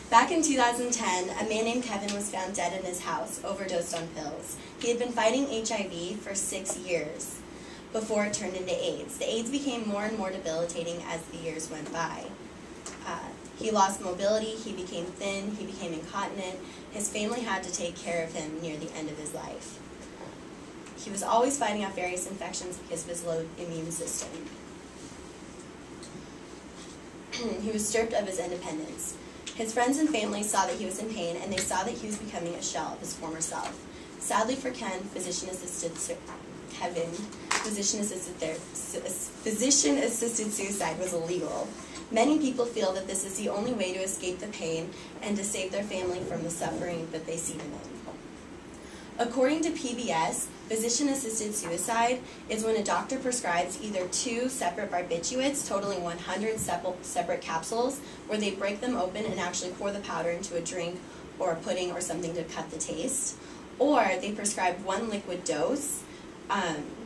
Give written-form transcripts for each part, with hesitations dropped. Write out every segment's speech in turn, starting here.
Back in 2010, a man named Kevin was found dead in his house, overdosed on pills. He had been fighting HIV for 6 years before it turned into AIDS. The AIDS became more and more debilitating as the years went by. He lost mobility, he became thin, he became incontinent. His family had to take care of him near the end of his life. He was always fighting off various infections because of his low immune system. He was stripped of his independence. His friends and family saw that he was in pain, and they saw that he was becoming a shell of his former self. Sadly for Ken, physician-assisted suicide was illegal. Many people feel that this is the only way to escape the pain and to save their family from the suffering that they see them in. According to PBS, physician-assisted suicide is when a doctor prescribes either 2 separate barbiturates totaling 100 separate capsules, where they break them open and actually pour the powder into a drink or a pudding or something to cut the taste, or they prescribe 1 liquid dose.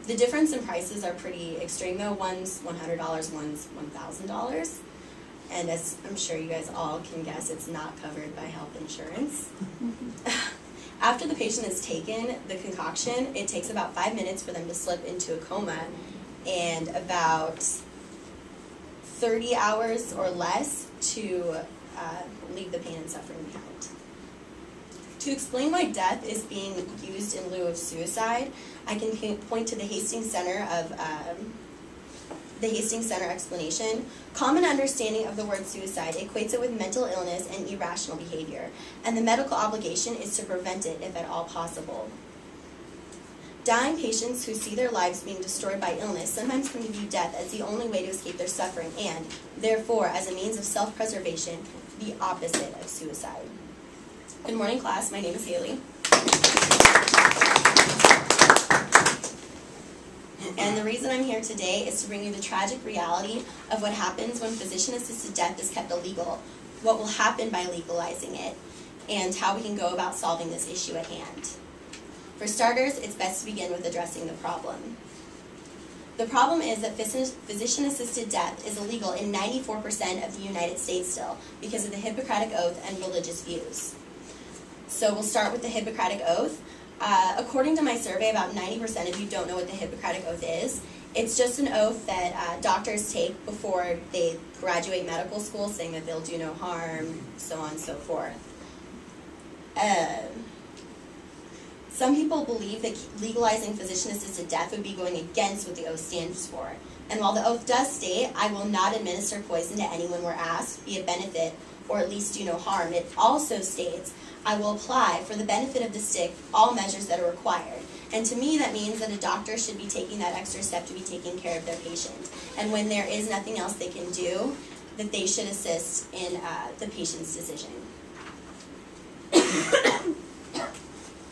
The difference in prices are pretty extreme though. One's $100, one's $1,000. And as I'm sure you guys all can guess, it's not covered by health insurance. After the patient has taken the concoction, it takes about 5 minutes for them to slip into a coma and about 30 hours or less to leave the pain and suffering behind. To explain why death is being used in lieu of suicide, I can point to the Hastings Center explanation. Common understanding of the word suicide equates it with mental illness and irrational behavior, and the medical obligation is to prevent it if at all possible. Dying patients who see their lives being destroyed by illness sometimes can view death as the only way to escape their suffering and, therefore, as a means of self-preservation, the opposite of suicide. Good morning, class. My name is Haley. And the reason I'm here today is to bring you the tragic reality of what happens when physician-assisted death is kept illegal, what will happen by legalizing it, and how we can go about solving this issue at hand. For starters, it's best to begin with addressing the problem. The problem is that physician-assisted death is illegal in 94% of the United States still because of the Hippocratic Oath and religious views. So we'll start with the Hippocratic Oath. According to my survey, about 90% of you don't know what the Hippocratic Oath is. It's just an oath that doctors take before they graduate medical school, saying that they'll do no harm, so on and so forth. Some people believe that legalizing physician-assisted death would be going against what the oath stands for. And while the oath does state, I will not administer poison to anyone where asked, be a benefit, or at least do no harm, it also states, I will apply, for the benefit of the sick, all measures that are required. And to me, that means that a doctor should be taking that extra step to be taking care of their patient. And when there is nothing else they can do, that they should assist in the patient's decision.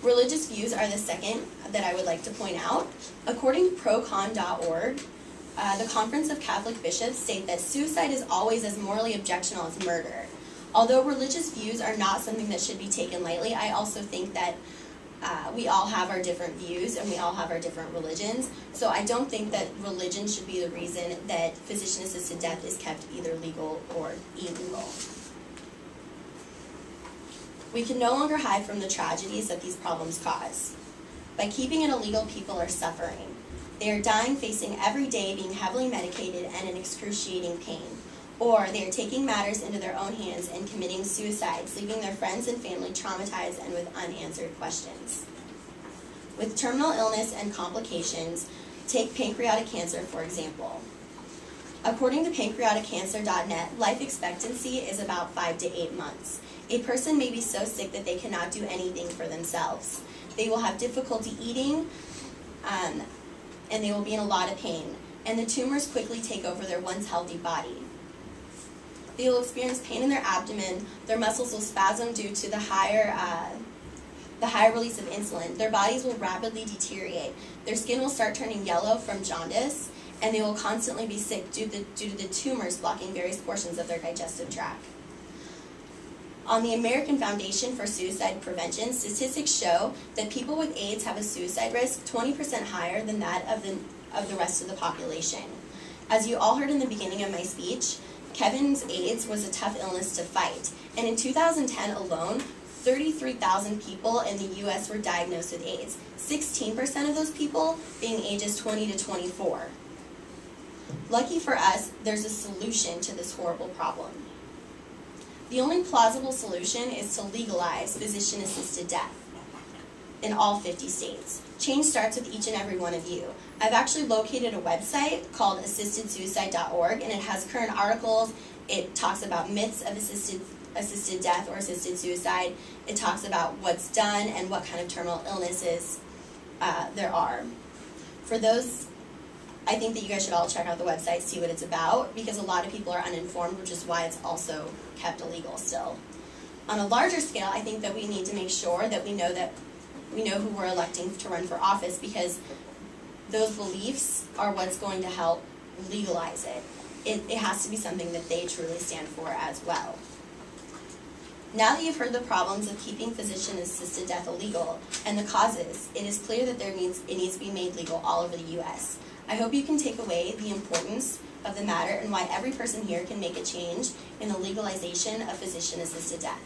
Religious views are the second that I would like to point out. According to procon.org, the Conference of Catholic Bishops state that suicide is always as morally objectionable as murder. Although religious views are not something that should be taken lightly, I also think that we all have our different views and we all have our different religions. So I don't think that religion should be the reason that physician-assisted death is kept either legal or illegal. We can no longer hide from the tragedies that these problems cause. By keeping it illegal, people are suffering. They are dying, facing every day being heavily medicated and in excruciating pain. Or they are taking matters into their own hands and committing suicides, leaving their friends and family traumatized and with unanswered questions. With terminal illness and complications, take pancreatic cancer, for example. According to pancreaticcancer.net, life expectancy is about 5 to 8 months. A person may be so sick that they cannot do anything for themselves. They will have difficulty eating, and they will be in a lot of pain. And the tumors quickly take over their once healthy body. They will experience pain in their abdomen, their muscles will spasm due to the higher release of insulin, their bodies will rapidly deteriorate, their skin will start turning yellow from jaundice, and they will constantly be sick due to the tumors blocking various portions of their digestive tract. On the American Foundation for Suicide Prevention, statistics show that people with AIDS have a suicide risk 20% higher than that of the rest of the population. As you all heard in the beginning of my speech, Kevin's AIDS was a tough illness to fight, and in 2010 alone, 33,000 people in the U.S. were diagnosed with AIDS, 16% of those people being ages 20 to 24. Lucky for us, there's a solution to this horrible problem. The only plausible solution is to legalize physician-assisted death in all 50 states. Change starts with each and every one of you. I've actually located a website called assistedsuicide.org, and it has current articles. It talks about myths of assisted death or assisted suicide. It talks about what's done and what kind of terminal illnesses there are. For those, I think that you guys should all check out the website, see what it's about, because a lot of people are uninformed, which is why it's also kept illegal still. On a larger scale, I think that we need to make sure that we know who we're electing to run for office, because those beliefs are what's going to help legalize it. It has to be something that they truly stand for as well. Now that you've heard the problems of keeping physician-assisted death illegal and the causes, it is clear that it needs to be made legal all over the U.S. I hope you can take away the importance of the matter and why every person here can make a change in the legalization of physician-assisted death.